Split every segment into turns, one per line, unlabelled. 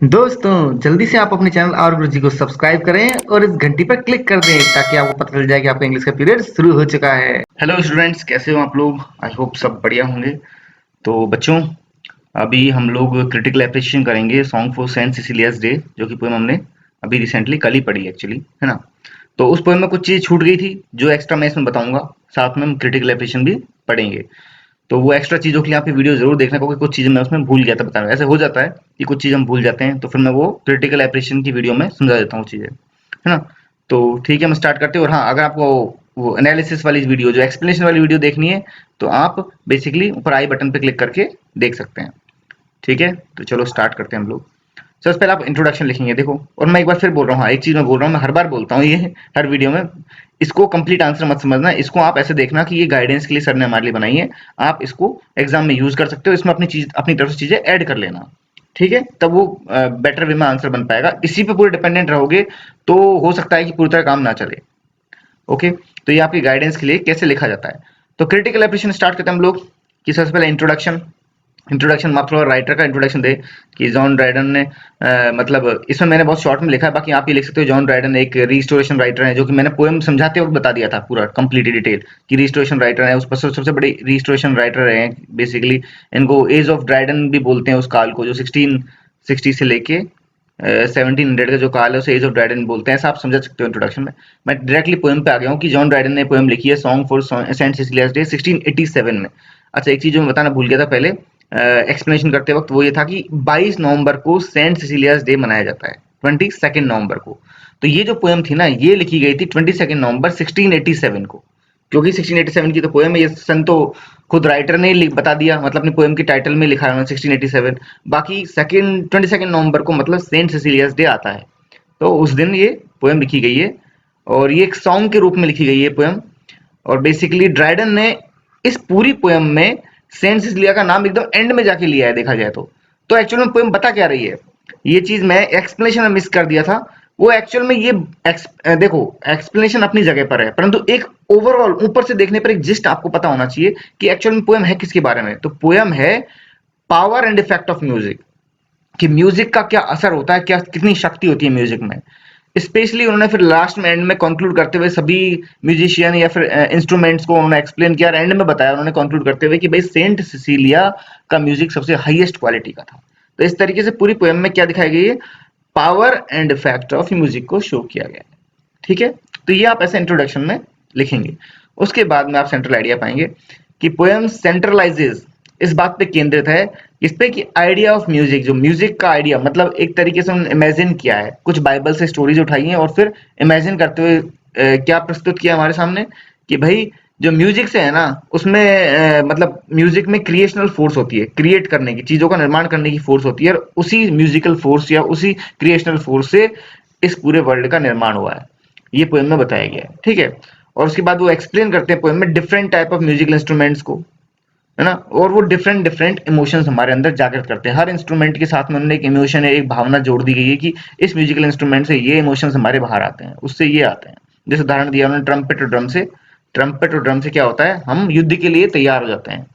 दोस्तों, जल्दी से आप अपने चैनल और गुरुजी को सब्सक्राइब करें और इस घंटी पर क्लिक कर दें ताकि आपको पता चल जाए कि आपका इंग्लिश का पीरियड शुरू हो चुका है। हेलो स्टूडेंट्स, कैसे हो आप लोग? आई होप सब बढ़िया होंगे। तो बच्चों, अभी हम लोग क्रिटिकल एप्रिसिएशन करेंगे सॉन्ग फॉर सेंट सिसिलियास डे, जो कि पोएम हमने अभी रिसेंटली कल ही पढ़ी एक्चुअली, है ना। तो उस पोएम में कुछ चीज़ छूट गई थी जो एक्स्ट्रा मैं इसमें बताऊंगा। साथ में हम क्रिटिकल एप्रिसिएशन भी पढ़ेंगे। तो वो एक्स्ट्रा चीज़ों के लिए आप ये वीडियो ज़रूर देखना, क्योंकि कुछ चीज़ें मैं उसमें भूल गया था बताना। ऐसे हो जाता है कि कुछ चीज़ हम भूल जाते हैं, तो फिर मैं वो क्रिटिकल एप्रिसिएशन की वीडियो में समझा देता हूँ चीज़ें, है ना। तो ठीक है, हम स्टार्ट करते हैं। और हाँ, अगर आपको वो एनालिसिस वाली वीडियो, जो एक्सप्लेनेशन वाली वीडियो देखनी है, तो आप बेसिकली ऊपर आई बटन पे क्लिक करके देख सकते हैं। ठीक है, तो चलो स्टार्ट करते हैं हम लोग। सबसे पहले आप इंट्रोडक्शन लिखेंगे, देखो। और मैं एक बार फिर बोल रहा हूँ, हाँ, एक चीज मैं बोल रहा हूँ, मैं हर बार बोलता हूँ ये हर वीडियो में। इसको कंप्लीट आंसर मत समझना, इसको आप ऐसे देखना कि ये गाइडेंस के लिए सर ने हमारे लिए बनाई है। आप इसको एग्जाम में यूज कर सकते हो, इसमें अपनी तरफ से चीजें ऐड कर लेना। ठीक है, तब वो बेटर वे में आंसर बन पाएगा। इसी पे पूरे डिपेंडेंट रहोगे तो हो सकता है कि पूरी तरह काम ना चले। ओके, तो ये आपकी गाइडेंस के लिए कैसे लिखा जाता है। तो क्रिटिकल एप्रिसिएशन स्टार्ट करते हैं हम लोग कि सबसे पहले इंट्रोडक्शन। इंट्रोडक्शन में आप थोड़ा राइटर का इंट्रोडक्शन दे कि जॉन ड्राइडन ने मतलब इसमें मैंने बहुत शॉर्ट में लिखा है, बाकी आप ये लिख सकते हो। जॉन ड्राइडन एक रिस्टोरेशन राइटर है, जो कि मैंने पोएम समझाते वक्त बता दिया था पूरा कंप्लीट डिटेल कि रिस्टोरेशन राइटर है। उस पर सबसे बड़े रिस्टोरेशन राइटर हैं बेसिकली। इनको एज ऑफ ड्राइडन भी बोलते हैं उस काल को, जो 1660 से लेके 1700 का जो काल है, उसे एज ऑफ ड्राइडन बोलते हैं। ऐसा आप समझ सकते हो इंट्रोडक्शन में। मैं डायरेक्टली पोएम पे आ गया हूँ कि जॉन ड्राइडन ने पोएम लिखी है सॉन्ग फॉर सेंट सिसिलियास डे 1687 में। अच्छा, एक चीज जो मैं बताना भूल गया था पहले एक्सप्लेनेशन करते वक्त, वो ये था कि 22 नवंबर को सेंट सिसिलियास डे मनाया जाता है, 22 नवंबर को। तो ये जो पोएम थी ना, ये लिखी गई थी 22 नवंबर 1687 को। क्योंकि 1687 की तो पोएम है, ये सन तो खुद राइटर ने बता दिया, मतलब अपनी पोएम के टाइटल में लिखा है 1687। बाकी सेकंड 22 नवंबर को मतलब सेंट सिसिलियस डे आता है, तो उस दिन ये पोएम लिखी गई है। और ये एक सॉन्ग के रूप में लिखी गई है पोएम। और बेसिकली ड्राइडन ने इस पूरी पोएम में सेंट सिसिलिया का नाम एकदम एंड में जाके लिया है, देखा जाए तो एक्चुअल में पोएम बता क्या रही है, ये चीज मैं एक्सप्लेनेशन में मिस कर दिया था। वो एक्चुअल में ये देखो, एक्सप्लेनेशन अपनी जगह पर है, परंतु एक ओवरऑल ऊपर से देखने पर एक जिस्ट आपको पता होना चाहिए कि एक्चुअल में पोएम है किसके बारे में। तो पोएम है power and effect of music, कि म्यूजिक का क्या असर होता है, क्या कितनी शक्ति होती है म्यूजिक में। स्पेशली उन्होंने फिर लास्ट में एंड में कंक्लूड करते हुए सभी म्यूजिशियन या फिर इंस्ट्रूमेंट्स को उन्होंने एक्सप्लेन किया और एंड में बताया उन्होंने कंक्लूड करते हुए कि भाई सेंट सिसिलिया का म्यूजिक सबसे हाईएस्ट क्वालिटी का था। तो इस तरीके से पूरी पोएम में क्या दिखाई गई है, power and effect of music को शो किया गया है। ठीक है, तो ये आप ऐसे इंट्रोडक्शन में लिखेंगे। उसके बाद में आप सेंट्रल आइडिया पाएंगे कि पोएम सेंट्रलाइजेज, इस बात पे केंद्रित है इस पे कि आइडिया ऑफ म्यूजिक, जो म्यूजिक का आइडिया मतलब एक तरीके से उन्होंने इमेजिन किया है, कुछ बाइबल से स्टोरीज उठाई हैं और फिर इमेजिन करते हुए क्या प्रस्तुत किया हमारे सामने कि भाई जो म्यूजिक से है ना, उसमें मतलब म्यूजिक में क्रिएशनल फोर्स होती है, क्रिएट करने की, चीजों का निर्माण करने की फोर्स होती है, और उसी म्यूजिकल फोर्स या उसी क्रिएशनल फोर्स से इस पूरे वर्ल्ड का निर्माण हुआ है, ये पोएम में बताया गया है। ठीक है, और उसके बाद वो एक्सप्लेन करते हैं पोएम में different type of musical instruments को, है ना। और वो डिफरेंट डिफरेंट इमोशंस हमारे अंदर जागृत करते हैं। हर इंस्ट्रूमेंट के साथ में उन्होंने एक इमोशन है, एक भावना जोड़ दी गई है कि इस म्यूजिकल इंस्ट्रूमेंट से ये इमोशंस हमारे बाहर आते हैं, उससे ये आते हैं। जैसे उदाहरण दिया उन्होंने ट्रम्पेट और ड्रम से। ट्रम्पेट और ड्रम से क्या होता है, हम युद्ध के लिए तैयार हो जाते हैं।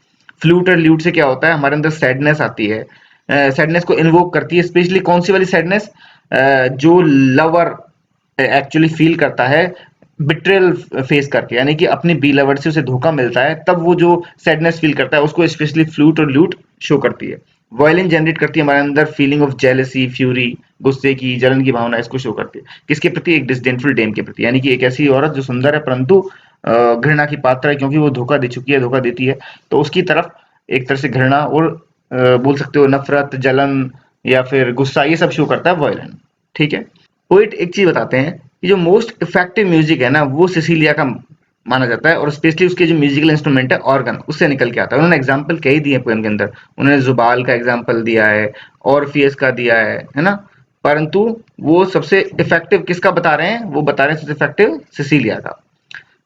फ्लूट और ल्यूट से क्या होता है, हमारे अंदर सैडनेस आती है, सैडनेस को इन्वोक करती है। स्पेशली कौन सी वाली सैडनेस, जो लवर एक्चुअली फील करता है बिट्रेयल फेस करके, यानी कि अपनी बीलवर्ड से उसे धोखा मिलता है, तब वो जो सैडनेस फील करता है उसको स्पेशली फ्लूट और ल्यूट शो करती है। वायलिन जनरेट करती है हमारे अंदर फीलिंग ऑफ जेलसी, फ्यूरी, गुस्से की, जलन की भावना, इसको शो करती है। किसके प्रति, एक डिसडेनफुल डेम के प्रति, यानी कि एक ऐसी औरत जो सुंदर है परंतु घृणा की पात्र है, क्योंकि वो धोखा दे चुकी है, धोखा देती है, तो उसकी तरफ एक तरह से घृणा और बोल सकते हो नफरत, जलन या फिर गुस्सा, ये सब शो करता है वायलिन। ठीक है, पोइट एक चीज बताते हैं कि जो मोस्ट इफेक्टिव म्यूजिक है ना, वो सिसिलिया का माना जाता है, और स्पेशली उसके जो म्यूजिकल इंस्ट्रूमेंट है ऑर्गन, उससे निकल के आता है। उन्होंने एग्जाम्पल कई दिए पोएम के अंदर, उन्होंने जुबाल का एग्जाम्पल दिया है, ऑर्फियस का दिया है ना। परंतु वो सबसे इफेक्टिव किसका बता रहे हैं, वो बता रहे हैं सबसे इफेक्टिव सिसिलिया का,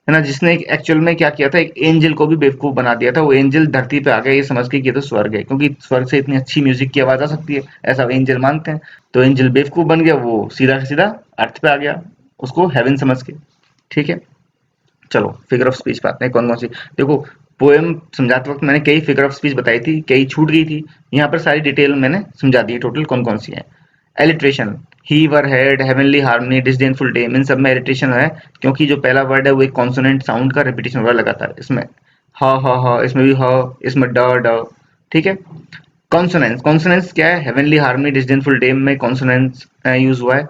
है ना, जिसने एक्चुअल में क्या किया था, एक एंजल को भी बेवकूफ बना दिया था। वो एंजल धरती पे आ गया ये समझ के कि ये तो स्वर्ग है, क्योंकि स्वर्ग से इतनी अच्छी म्यूजिक की आवाज आ सकती है, ऐसा एंजल मानते हैं। तो एंजल बेवकूफ बन गया, वो सीधा सीधा अर्थ पे आ गया, उसको हेवन समझ के। ठीक है, चलो फिगर ऑफ स्पीच पे आते हैं। कौन कौन सी, देखो, पोएम समझाते वक्त मैंने कई फिगर ऑफ स्पीच बताई थी, कई छूट गई थी, यहाँ पर सारी डिटेल मैंने समझा दी, टोटल कौन कौन सी है। एलिट्रेशन, ही वर head, heavenly harmony, disdainful dam, इन सब में एलिट्रेशन है क्योंकि जो पहला वर्ड है वो एक कॉन्सोनेंट साउंड का रिपीटेशन हो रहा है लगातार। इसमें ह, इसमें भी ह, इसमें ड, ठीक है। कॉन्सोनेंस, कॉन्सोनेंस क्या है? हेवनली हार्मनी डिसडेनफुल डेम में कॉन्सोनेंस यूज हुआ है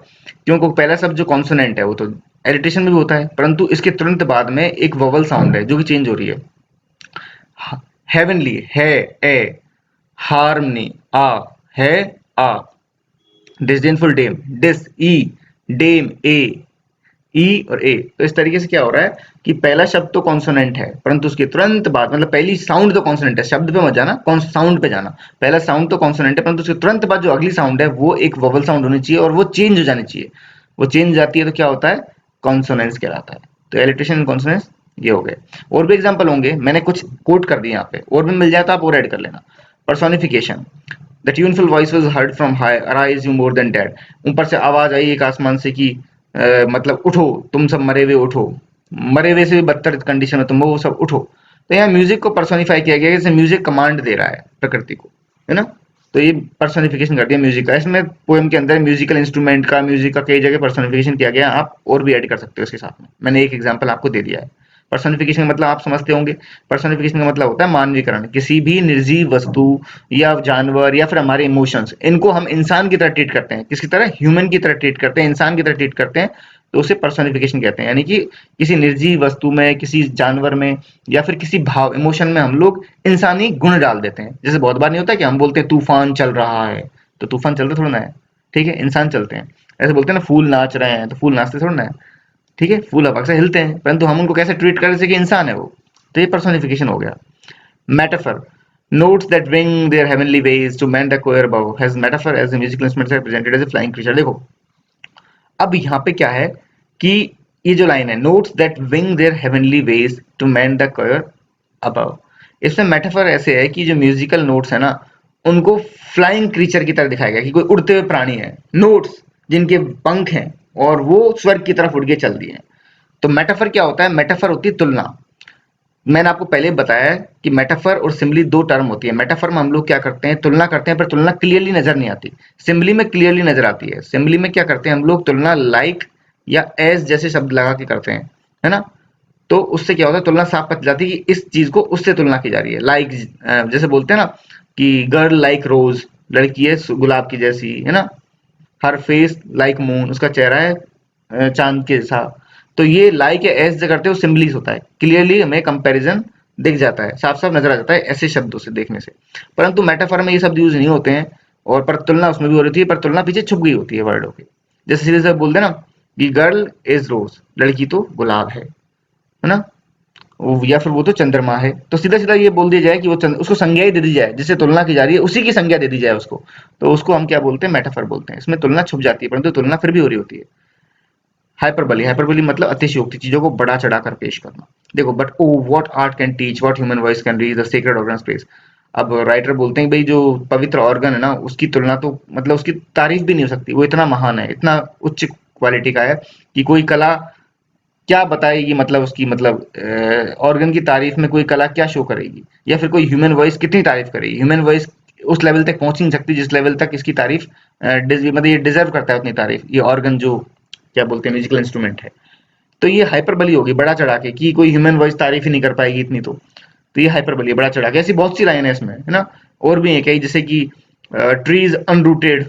क्योंकि पहला शब्द जो कॉन्सोनेंट है वो तो एलिट्रेशन में भी होता है, परंतु इसके तुरंत बाद में एक वोवल साउंड है जो कि चेंज हो रही है। हेवनली है ए, हार्मनी आ है आ, डिसडेनफुल डेम डिस ई, डेम ए, ई और ए। तो इस तरीके से क्या हो रहा है कि पहला शब्द तो कॉन्सोनेंट है परंतु उसके तुरंत बाद मतलब पहली साउंड तो कॉन्सोनेंट है, शब्द पे मत जाना, कौन साउंड पे जाना। पहला साउंड तो कॉन्सोनेंट है परंतु उसके तुरंत बाद जो अगली साउंड है वो एक वोवल साउंड होनी चाहिए और वो चेंज हो जानी चाहिए। वो चेंज हो जाती है तो क्या होता है? कॉन्सोनेंस कहलाता है। तो एलिट्रेशन एंड कॉन्सोनेंस ये हो गए। और भी एग्जाम्पल होंगे, मैंने कुछ कोट कर दिए यहाँ पे, और भी मिल जाए तो आप और ऐड कर लेना। Personification, the tuneful voice was heard from high, arise you more than dead. ऊपर से आवाज आई एक आसमान से कि मतलब उठो, तुम सब मरे हुए उठो, मरे हुए से भी बदतर कंडीशन में तुम वो सब उठो। तो यहाँ म्यूजिक को पर्सोनिफाई किया गया है, जैसे म्यूजिक कमांड दे रहा है प्रकृति को, है ना। तो ये पर्सोनिफिकेशन कर दिया म्यूजिक का। इसमें पोएम के अंदर म्यूजिकल इंस्ट्रूमेंट का, म्यूजिक का कई जगह पर्सोनिफिकेशन किया गया है, आप और भी ऐड कर सकते हो इसके साथ में। मैंने एक एग्जांपल आपको दे दिया है। पर्सोनिफिकेशन का मतलब आप समझते होंगे। पर्सोनिफिकेशन का मतलब होता है मानवीकरण, किसी भी निर्जीव वस्तु या जानवर या फिर हमारे इमोशंस, इनको हम इंसान की तरह ट्रीट करते हैं, किसकी तरह? ह्यूमन की तरह ट्रीट करते हैं, इंसान की तरह ट्रीट करते हैं, तो उसे पर्सोनिफिकेशन कहते हैं। यानी कि किसी निर्जीव वस्तु में, किसी जानवर में या फिर किसी भाव इमोशन में हम लोग इंसानी गुण डाल देते हैं। जैसे बहुत बार नहीं होता कि हम बोलते हैं तूफान चल रहा है, तो तूफान चलता थोड़ा ना है, ठीक है, इंसान चलते हैं। ऐसे बोलते हैं ना फूल नाच रहे हैं, तो फूल नाचते थोड़ा ना है, ठीक है, फूल हवा से हिलते हैं, परंतु हम उनको कैसे ट्रीट कर रहे हैं कि इंसान है वो। तो ये पर्सोनिफिकेशन हो गया। Metaphor, notes that wing their heavenly ways to mend the choir above, has metaphor as the musical instruments are presented as a flying creature। देखो अब यहाँ पे क्या है कि ये जो लाइन है, notes that wing their heavenly ways to mend the choir above, इसमें मेटाफर ऐसे है कि जो म्यूजिकल नोट्स है ना उनको फ्लाइंग क्रीचर की तरह दिखाया गया कि कोई उड़ते हुए प्राणी है, नोट्स जिनके पंख हैं और वो स्वर्ग की तरफ उड़ के चल दिए हैं। तो मेटाफर क्या होता है? मेटाफर होती है तुलना। मैंने आपको पहले बताया है कि मेटाफर और सिम्बली दो टर्म होती है। मेटाफर में हम लोग क्या करते हैं? तुलना करते हैं, पर तुलना क्लियरली नजर नहीं आती। सिम्बली में क्लियरली नजर आती है। सिम्बली में क्या करते हैं हम लोग? तुलना लाइक या एज जैसे शब्द लगा के करते हैं, है ना। तो उससे क्या होता है? तुलना साफ पता जाती है कि इस चीज को उससे तुलना की जा रही है। लाइक जैसे बोलते हैं ना कि गर्ल लाइक रोज, लड़की है गुलाब की जैसी, है ना। हर फेस लाइक मून, उसका चेहरा है चांद के जैसा। तो ये लाइक या एस जो करते हो सिम्बलीज होता है, क्लियरली हमें कंपैरिजन दिख जाता है, साफ साफ नजर आ जाता है ऐसे शब्दों से देखने से। परंतु मेटाफर में ये शब्द यूज नहीं होते हैं, और पर तुलना उसमें भी हो रही थी, पर तुलना पीछे छुप गई होती है वर्डों के। जैसे सीधे से बोलते हैं ना कि गर्ल इज रोज, लड़की तो गुलाब है ना। या फिर वो तो चंद्रमा है, तो सीधा सीधा ये बोल दिया जाए कि वो उसको संज्ञा ही दे दी जाए, जिससे तुलना की जा रही है उसी की संज्ञा दे दी जाए उसको। तो उसको हम क्या बोलते हैं? मेटाफर बोलते हैं। इसमें तुलना छुप जाती है परंतु तुलना फिर भी हो रही होती है। हाइपरबली, हाइपरबली मतलब अतिशयोक्ति, चीजों को बढ़ा चढ़ा कर पेश करना। देखो but oh what art can teach, what human voice can reach the secret organ space. अब राइटर बोलते हैं भाई जो पवित्र ऑर्गन है ना उसकी तुलना तो मतलब उसकी तारीफ भी नहीं हो सकती, वो इतना महान है, इतना उच्च क्वालिटी का है कि कोई कला क्या बताएगी, मतलब उसकी मतलब ऑर्गन की तारीफ में कोई कला क्या शो करेगी, या फिर कोई ह्यूमन वॉइस कितनी तारीफ करेगी। ह्यूमन वॉइस उस लेवल तक पहुंच नहीं सकती जिस लेवल तक इसकी तारीफ मतलब ये डिजर्व करता है उतनी तारीफ, ये ऑर्गन जो क्या बोलते हैं म्यूजिकल इंस्ट्रूमेंट है। तो ये हाइपरबली होगी बढ़ा चढ़ा के कि कोई ह्यूमन वॉइस तारीफ ही नहीं कर पाएगी इतनी। तो ये हाइपरबली है बढ़ा चढ़ा के। ऐसी बहुत सी लाइन है इसमें, है ना। और भी है कई, जैसे कि trees unrooted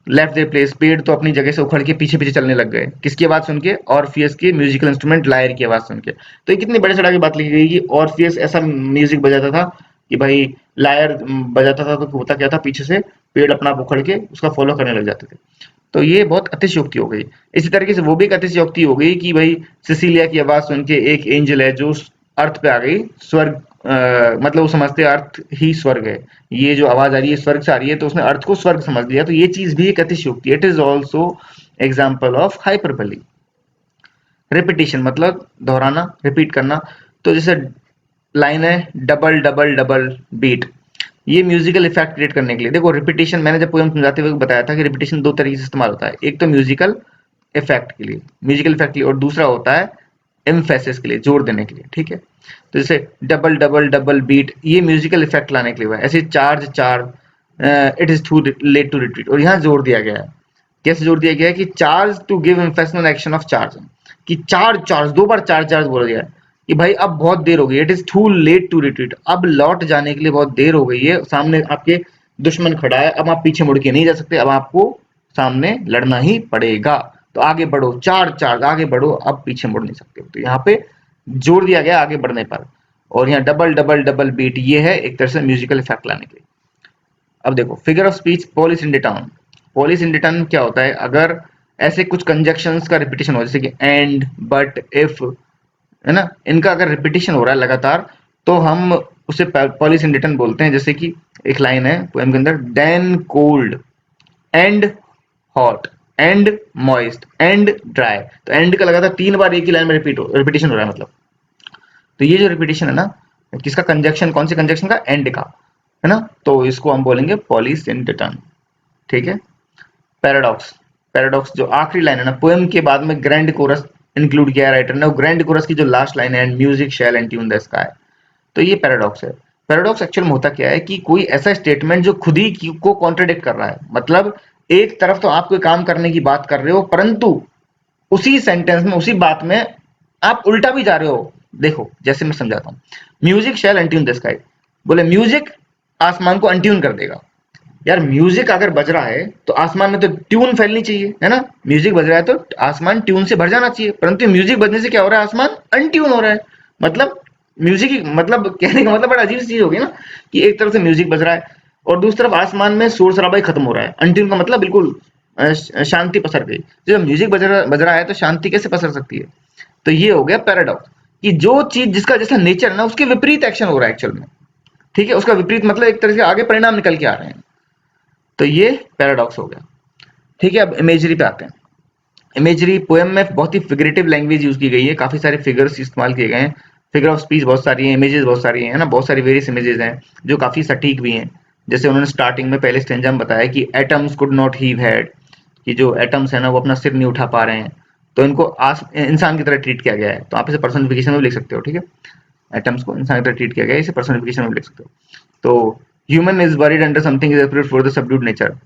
left their place, पेड़ तो अपनी जगह से उखड़ के पीछे पीछे चलने लग गए, किसकी आवाज सुन के? ऑर्फियस के म्यूजिकल इंस्ट्रूमेंट लायर की आवाज सुन के। तो ये कितनी बड़े चढ़ा के बात लिखी गई कि ऑर्फियस ऐसा म्यूजिक बजाता था कि भाई लायर बजाता था तो होता क्या था, पीछे से पेड़ अपना आप उखड़ के उसका फॉलो करने लग जाते थे। तो ये बहुत अतिशयोक्ति हो गई। इसी तरीके से वो भी एक अतिशयोक्ति हो गई कि भाई सिसिलिया की आवाज सुन के एक एंजल है जो अर्थ पे आ गई, स्वर्ग मतलब वो समझते अर्थ ही स्वर्ग है, ये जो आवाज आ रही है स्वर्ग से आ रही है, तो उसने अर्थ को स्वर्ग समझ लिया। तो ये चीज भी एक अतिशयोक्ति, it is also example of hyperbole. Repetition मतलब दोहराना, रिपीट करना। तो जैसे लाइन है डबल डबल डबल बीट, ये म्यूजिकल इफेक्ट क्रिएट करने के लिए। देखो रिपीटिशन मैंने जब पोएम समझाते हुए बताया था कि रिपीटिशन दो तरीके से इस्तेमाल होता है, एक तो म्यूजिकल इफेक्ट के लिए, म्यूजिकल इफेक्ट के लिए, और दूसरा होता है एम्फेसिस के लिए, जोर देने के लिए, ठीक है। तो जैसे डबल डबल डबल बीट, ये म्यूजिकल इफेक्ट लाने के लिए हुआ है। ऐसे चार्ज चार, it is too late to retreat, और यहाँ जोर दिया गया है। कैसे जोड़ दिया गया है कि charge to give emphasis on action of charge, कि चार्ज चार्ज दो बार चार्ज चार्ज बोल दिया है कि भाई अब बहुत देर हो गई, it is too late to retreat, अब लौट जाने के लिए बहुत देर हो गई है, सामने आपके दुश्मन खड़ा है, अब आप पीछे मुड़ के नहीं जा सकते, अब आपको सामने लड़ना ही पड़ेगा, तो आगे बढ़ो, चार्ज चार्ज आगे बढ़ो, अब पीछे मुड़ नहीं सकते। तो यहाँ पे जोर दिया गया आगे बढ़ने पर। और यहाँ डबल डबल डबल बीट, ये है एक तरह से म्यूजिकल इफेक्ट लाने के लिए। अब देखो figure of speech polish in turn. Polish in turn क्या होता है, अगर ऐसे कुछ कंजक्शंस का रिपीटेशन हो, जैसे कि एंड, बट, इफ, है ना, इनका अगर रिपीटेशन हो रहा है लगातार, तो हम उसे पॉलिश इन रिटर्न बोलते हैं। जैसे कि एक लाइन है पोएम के अंदर, then cold and hot and moist and dry, तो एंड का लगातार 3 बार एक ही लाइन में रिपीटेशन हो रहा है मतलब। तो ये जो रिपीटेशन है ना, किसका कंजक्शन, कौन से कंजक्शन का, एंड का, है ना, तो इसको हम बोलेंगे पॉलिश इन रिटर्न। ठीक है। पैराडॉक्स, पैराडॉक्स जो आखिरी लाइन है ना पोएम के बाद में ग्रैंड कोरस इंक्लूड किया है राइटर ने, वो ग्रैंड कोरस की जो लास्ट लाइन है, and music shall untune the sky, तो ये पैराडॉक्स है। पैराडॉक्स एक्चुअल में होता क्या है कि कोई ऐसा स्टेटमेंट जो खुद ही को कॉन्ट्रडिक्ट कर रहा है, मतलब एक तरफ तो आप कोई काम करने की बात कर रहे हो, परंतु उसी सेंटेंस में, उसी बात में आप उल्टा भी जा रहे हो। देखो जैसे मैं समझाता हूँ, म्यूजिक शैल अनट्यून द स्काई, बोले म्यूजिक आसमान को अनट्यून कर देगा। यार म्यूजिक अगर बज रहा है तो आसमान में तो ट्यून फैलनी चाहिए, है ना, म्यूजिक बज रहा है तो आसमान ट्यून से भर जाना चाहिए, परंतु म्यूजिक बजने से क्या हो रहा है, आसमान अनट्यून हो रहा है। मतलब म्यूजिक, मतलब कहने का मतलब बड़ा अजीब चीज होगी ना, कि एक तरफ से म्यूजिक बज रहा है और दूसरी तरफ आसमान में शोर शराबा ही खत्म हो रहा है। अनट्यून का मतलब बिल्कुल शांति पसर गई। जब म्यूजिक बज रहा है तो शांति कैसे पसर सकती है। तो ये हो गया पैराडॉक्स, कि जो चीज जिसका जैसा नेचर है ना, उसके विपरीत एक्शन हो रहा है एक्चुअल में। ठीक है, उसका विपरीत मतलब एक तरह से आगे परिणाम निकल के आ रहे हैं, तो ये पैराडॉक्स हो गया। ठीक है, अब इमेजरी पे आते हैं। इमेजरी पोएम में बहुत ही फिगरेटिव लैंग्वेज यूज की गई है, काफी सारे फिगर्स इस्तेमाल किए गए हैं, फिगर ऑफ स्पीच बहुत सारी है, इमेजेस बहुत सारी है ना, बहुत सारी वेरियस इमेजेस हैं जो काफी सटीक भी हैं। जैसे उन्होंने स्टार्टिंग में पहले स्टेंजा में बताया कि atoms could not heave head, कि जो एटम्स है ना वो अपना सिर नहीं उठा पा रहे हैं, तो इनको इंसान की तरह ट्रीट किया गया है। तो आप इसे पर्सनिफिकेशन में भी लिख सकते हो। ठीक है, एटम्स को इंसान की तरह ट्रीट किया गया है, इसे पर्सनिफिकेशन में भी लिख सकते हो। तो human is buried under something is appropriate for the subdued nature,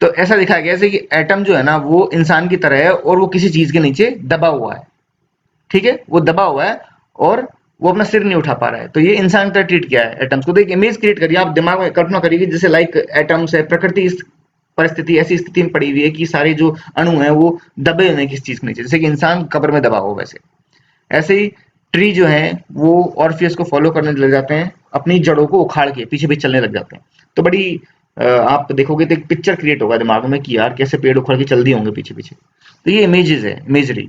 तो ऐसा दिखाया गया है कि एटम जो है ना वो इंसान की तरह है और वो किसी चीज के नीचे दबा हुआ है। ठीक है, वो दबा हुआ है और वो अपना सिर नहीं उठा पा रहा है, तो ये इंसान की तरह ट्रीट किया है एटम्स को। तो एक इमेज क्रिएट करिए, आप दिमाग में कल्पना करिए जैसे लाइक एटम्स है, प्रकृति इस परिस्थिति, ऐसी स्थिति में पड़ी हुई है कि सारे जो अणु है वो दबे हुए हैं किसी चीज के नीचे, जैसे कि इंसान कब्र में दबा हो, वैसे ऐसे ही ट्री जो है वो ऑर्फियस को फॉलो करने लग जाते हैं, अपनी जड़ों को उखाड़ के पीछे पीछे चलने लग जाते हैं। तो बड़ी आप देखोगे तो एक पिक्चर क्रिएट होगा दिमाग में कि यार कैसे पेड़ उखड़ के चल दिए होंगे पीछे पीछे। तो ये इमेजेस है, इमेजरी।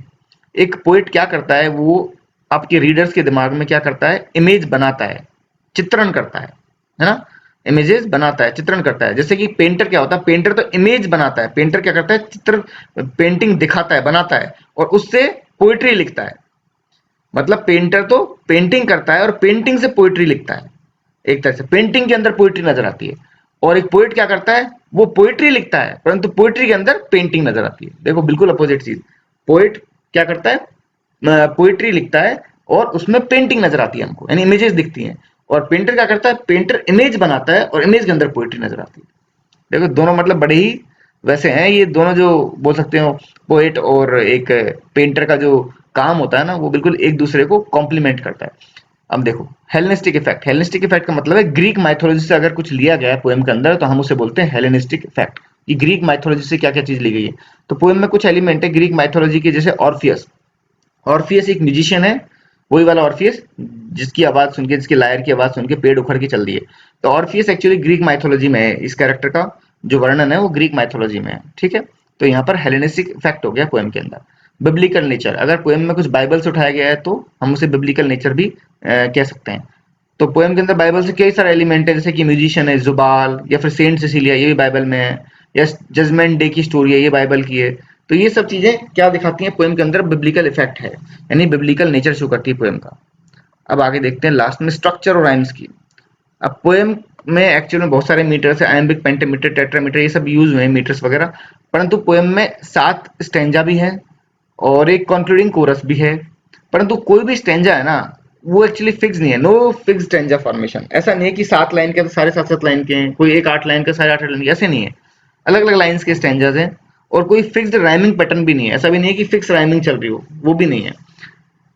एक पोइट क्या करता है, वो आपके रीडर्स के दिमाग में क्या करता है, इमेज बनाता है, चित्रण करता है ना, इमेजेस बनाता है, चित्रण करता है। जैसे कि पेंटर क्या होता है, पेंटर तो इमेज बनाता है, पेंटर क्या करता है, चित्र, पेंटिंग दिखाता है, बनाता है और उससे पोइट्री लिखता है। मतलब पेंटर तो पेंटिंग करता है और पेंटिंग से पोइट्री लिखता है, एक तरह से पेंटिंग के अंदर पोइट्री नजर आती है। और एक पोइट क्या करता है, वो पोइट्री लिखता है परंतु पोइट्री के अंदर पेंटिंग नजर आती है। देखो बिल्कुल अपोजिट चीज। पोइट क्या करता है, पोइट्री लिखता है और उसमें पेंटिंग नजर आती है हमको, यानी इमेजेस दिखती हैं। और पेंटर क्या करता है, पेंटर इमेज बनाता है और इमेज के अंदर पोइट्री नजर आती है। देखो दोनों मतलब बड़े ही वैसे हैं ये दोनों, जो बोल सकते हो पोएट और एक पेंटर का जो काम होता है ना, वो बिल्कुल एक दूसरे को कॉम्प्लीमेंट करता है। अब देखो हेलेनिस्टिक इफेक्ट, हेलेनिस्टिक इफेक्ट का मतलब है ग्रीक माइथोलॉजी से अगर कुछ लिया गया है पोएम के अंदर तो हम उसे बोलते हैं हेलेनिस्टिक इफेक्ट। ये ग्रीक माइथोलॉजी से क्या क्या चीज ली गई है, तो पोएम में कुछ एलिमेंट है ग्रीक माइथोलॉजी के, जैसे ऑर्फियस। ऑर्फियस एक म्यूजिशियन है, वही वाला ऑर्फियस जिसकी आवाज सुन के, जिसकी लायर की आवाज सुन के पेड़ उखड़ के चल दिए। तो ऑर्फियस एक्चुअली ग्रीक माइथोलॉजी में है, इस कैरेक्टर का जो वर्णन है वो ग्रीक माइथोलॉजी में है। ठीक है, तो यहाँ पर हेलेनिस्टिक इफेक्ट हो गया पोएम के अंदर। बिब्लिकल नेचर, अगर पोएम में कुछ बाइबल से उठाया गया है तो हम उसे बिब्लिकल नेचर भी कह सकते हैं। तो पोएम के अंदर बाइबल से कई सारे एलिमेंट है, जैसे कि म्यूजिशियन है जुबाल, या फिर सेंट सिसिलिया, ये भी बाइबल में है, या जजमेंट डे की स्टोरी है, ये बाइबल की है। तो ये सब चीजें क्या दिखाती हैं, पोएम के अंदर बिब्लिकल इफेक्ट है, यानी बिब्लिकल नेचर शो करती है पोएम का। अब आगे देखते हैं लास्ट में स्ट्रक्चर और राइम्स की। अब पोएम में एक्चुअल में बहुत सारे मीटर्स है, आयम्बिक, पेंटामीटर, टेट्रामीटर, ये सब यूज हुए हैं मीटर्स वगैरह, परंतु पोएम में 7 स्टेंजा भी है और एक कंक्लूडिंग कोरस भी है। परंतु कोई भी स्टेंजा है ना वो एक्चुअली फिक्स नहीं है, नो फिक्स स्टेंजा फॉर्मेशन। ऐसा नहीं है कि 7 लाइन के तो सारे 7-7 लाइन के हैं, कोई एक 8 लाइन का सारे 8 लाइन के, ऐसे नहीं है। अलग अलग लाइन्स के स्टेंजाज हैं और कोई फिक्स्ड राइमिंग पैटर्न भी नहीं है। ऐसा भी नहीं है कि फिक्स राइमिंग चल रही हो, वो भी नहीं है।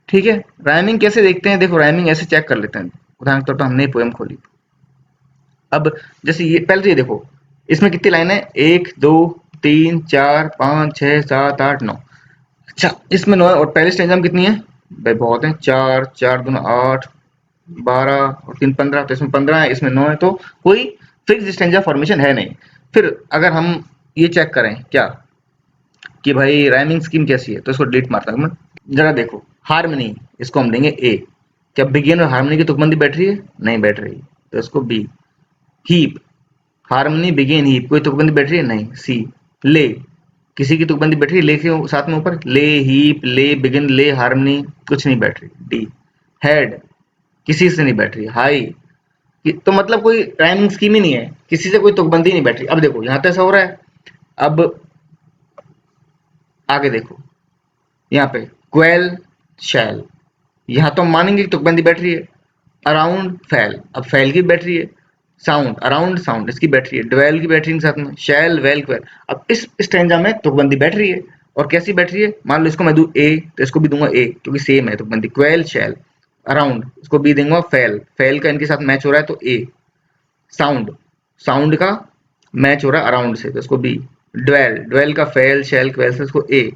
ठीक है, राइमिंग कैसे देखते हैं? देखो राइमिंग ऐसे चेक कर लेते हैं। उदाहरण के तौर पर हमने पोएम खोली, अब जैसे ये पहले तो ये देखो इसमें कितनी लाइन है, 1 2 3 4 5 6 7 8 9। अच्छा इसमें 9 है और पहले स्टेंजा में कितनी है भाई? बहुत है, 4 4 दूना 8 12 और 3 15, तो इसमें 15 है, इसमें 9 है, तो कोई फिक्स स्टेंजा फॉर्मेशन है नहीं। फिर अगर हम ये चेक करें क्या कि भाई राइमिंग स्कीम कैसी है, तो इसको डिलीट मारता हूं मैं। जरा देखो हारमोनी, इसको हम देंगे ए। क्या बिगिन और हारमोनी की तुकबंदी बैठ रही है? नहीं बैठ रही, तो इसको B. Heap, harmony begin heap, कोई तुकबंदी बैठ रही है? नहीं, सी। ले, किसी की तुकबंदी बैठ रही है ले के साथ में ऊपर? ले हीप, ले बिगिन, ले हारमोनी, कुछ नहीं बैठ रही, डी। हेड, किसी से नहीं बैठ रही, हाई। तो मतलब कोई राइमिंग स्कीम ही नहीं है, किसी से कोई तुकबंदी नहीं बैठ रही। अब देखो यहाँ तो ऐसा हो रहा है। अब आगे देखो यहाँ पे क्वेल शैल, यहाँ तो हम मानेंगे कि तुकबंदी बैठ रही है। अराउंड फैल, अब फैल की बैठ रही है। साउंड, अराउंड साउंड, इसकी बैठ रही है। ड्वेल की बैठ रही है साथ में। शैल वेल क्वेल, अब इस स्टैंजा में तुकबंदी बैठ रही है। और कैसी बैठ रही है? मान लो इसको मैं दूं ए, तो इसको भी दूंगा ए, क्योंकि सेम है तुकबंदी। क्वेल शैल, अराउंड, इसको बी दूंगा। फैल, फैल का इनके साथ मैच हो रहा है तो ए। साउंड, साउंड का मैच हो रहा है अराउंड से, तो इसको बी। ड्वेल, ड्वेल का फैल शैल क्वेल से, इसको ए,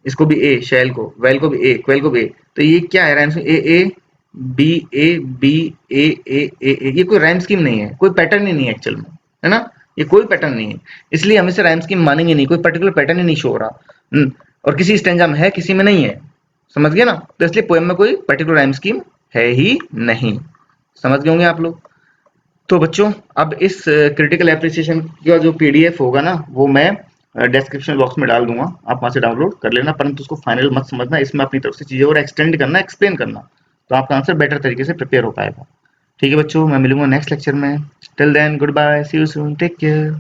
इसको भी ए। शैल को, वेल को भी ए, क्वेल को भी ए। तो ये क्या है? राइम्स में ए ए बी ए बी ए ए ए ए, ये कोई राइम स्कीम नहीं है, कोई पैटर्न ही नहीं है एक्चुअल में, है ना? ये कोई पैटर्न नहीं है, इसलिए हम इसे राइम स्कीम मानेंगे नहीं। कोई पर्टिकुलर पैटर्न ही नहीं शो हो रहा। और किसी स्टेंजा में है, किसी में नहीं है। समझ गए ना? तो इसलिए पोएम में कोई पर्टिकुलर राइम स्कीम है ही नहीं। समझ गए होंगे आप लोग। तो बच्चों अब इस क्रिटिकल एप्रिसिएशन का जो पीडीएफ होगा ना, वो मैं डिस्क्रिप्शन बॉक्स में डाल दूंगा, आप वहां से डाउनलोड कर लेना। परंतु उसको फाइनल मत समझना, इसमें अपनी तरफ से चीजें और एक्सटेंड करना, एक्सप्लेन करना, तो आपका आंसर बेटर तरीके से प्रिपेयर हो पाएगा। ठीक है बच्चों, मैं मिलूंगा नेक्स्ट लेक्चर में। Till then good bye, see you soon, take care.